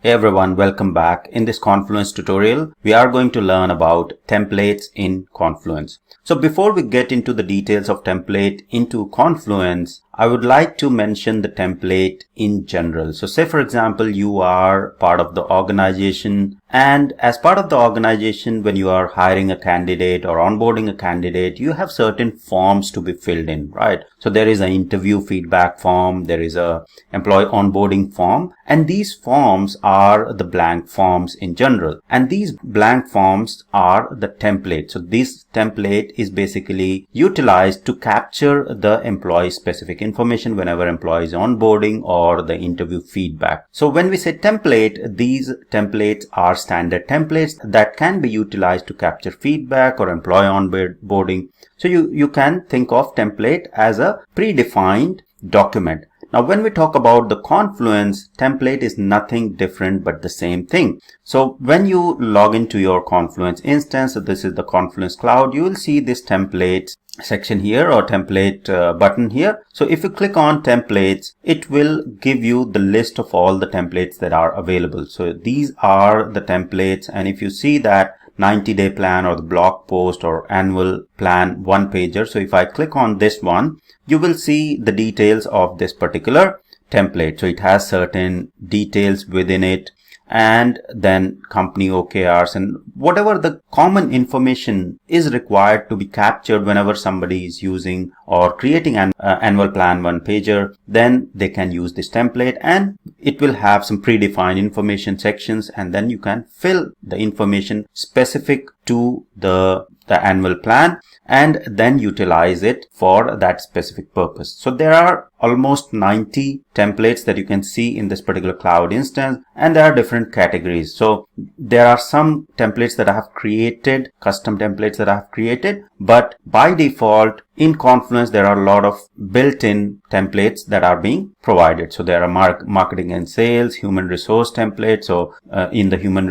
Hey everyone, welcome back. In this Confluence tutorial, we are going to learn about templates in Confluence. So before we get into the details of template into Confluence, I would like to mention the template in general. So say for example, you are part of the organization, and as part of the organization, when you are hiring a candidate or onboarding a candidate, you have certain forms to be filled in, right? So there is an interview feedback form, there is a employee onboarding form, and these forms are the blank forms in general. And these blank forms are the template. So this template is basically utilized to capture the employee specific information whenever employee is onboarding or the interview feedback. So when we say template, these templates are standard templates that can be utilized to capture feedback or employee onboarding. So you can think of template as a predefined document. Now, when we talk about the Confluence, template is nothing different but the same thing. So when you log into your Confluence instance, so this is the Confluence Cloud, you will see this templates section here or template button here. So if you click on templates, it will give you the list of all the templates that are available. So these are the templates, and if you see that 90-day plan or the blog post or annual plan one pager, so if I click on this one, you will see the details of this particular template. So it has certain details within it, and then company OKRs and whatever the common information is required to be captured whenever somebody is using or creating an annual plan one pager, then they can use this template, and it will have some predefined information sections, and then you can fill the information specific to the annual plan and then utilize it for that specific purpose. So there are almost 90 templates that you can see in this particular cloud instance, and there are different categories. So there are some templates that I have created, custom templates that I have created, but by default in Confluence there are a lot of built-in templates that are being provided. So there are marketing and sales, human resource templates. So in the human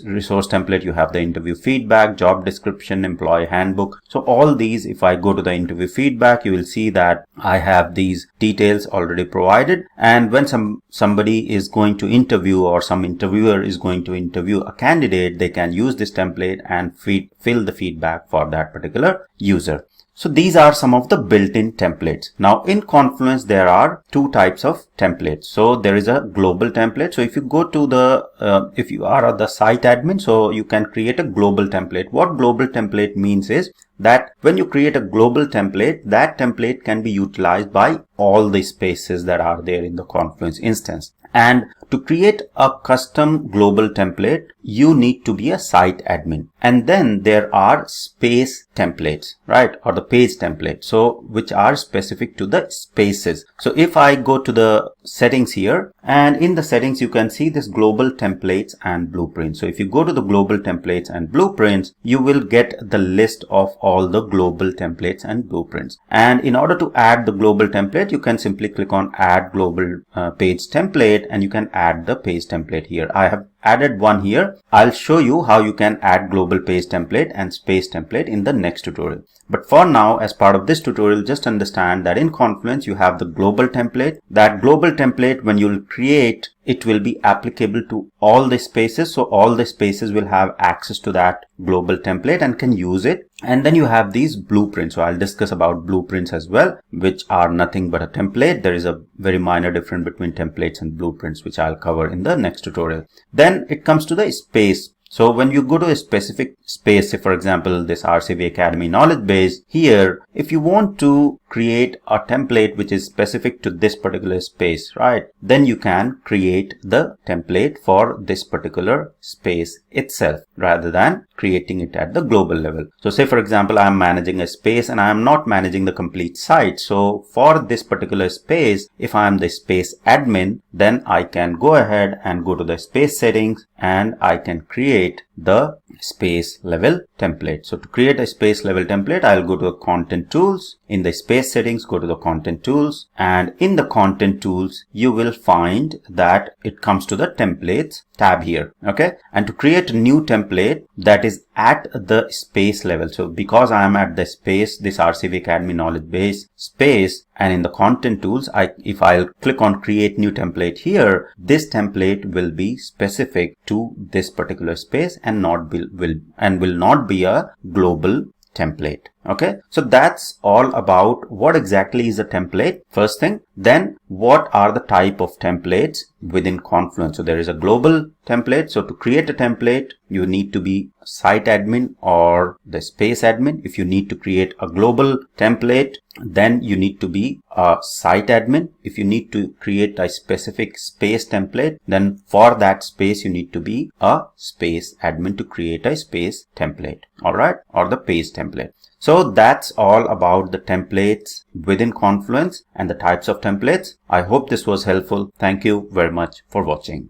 resource template you have the interview feedback, job description, employee handbook. So all these, if I go to the interview feedback, you will see that I have these details already provided, and when somebody is going to interview or some interviewer is going to interview a candidate, they can use this template and fill the feedback for that particular user. So these are some of the built-in templates. Now in Confluence there are two types of templates. So there is a global template. So if you go to the if you are the site admin, so you can create a global template. What global template means is that when you create a global template, that template can be utilized by all the spaces that are there in the Confluence instance. And to create a custom global template, you need to be a site admin. And then there are space templates, right? Or the page templates, so which are specific to the spaces. So if I go to the settings here, and in the settings you can see this global templates and blueprints. So if you go to the global templates and blueprints, you will get the list of all the global templates and blueprints. And in order to add the global template, you can simply click on add global page template, and you can add the page template here. I have added one here. I'll show you how you can add global page template and space template in the next tutorial. But for now, as part of this tutorial, just understand that in Confluence you have the global template. That global template, when you'll create, it will be applicable to all the spaces. So all the spaces will have access to that global template and can use it. And then you have these blueprints. So I'll discuss about blueprints as well, which are nothing but a template. There is a very minor difference between templates and blueprints, which I'll cover in the next tutorial. Then it comes to the space. So when you go to a specific space, say for example, this RCV Academy knowledge base here, if you want to create a template which is specific to this particular space, right, then you can create the template for this particular space itself rather than creating it at the global level. So say for example, I am managing a space and I am not managing the complete site. So for this particular space, if I am the space admin, then I can go ahead and go to the space settings and I can create the space level template. So to create a space level template, I'll go to the content tools. In the space settings, go to the content tools, and in the content tools, you will find that it comes to the templates tab here. Okay. And to create a new template that is at the space level. So because I am at the space, this RCV Academy knowledge base space, and in the content tools, if I'll click on create new template here, this template will be specific to this particular space and will not be a global template. Okay, so that's all about what exactly is a template, first thing. Then what are the type of templates within Confluence? So there is a global template. So to create a template, you need to be site admin or the space admin. If you need to create a global template, then you need to be a site admin. If you need to create a specific space template, then for that space you need to be a space admin to create a space template. All right, or the page template. So that's all about the templates within Confluence and the types of templates. I hope this was helpful. Thank you very much for watching.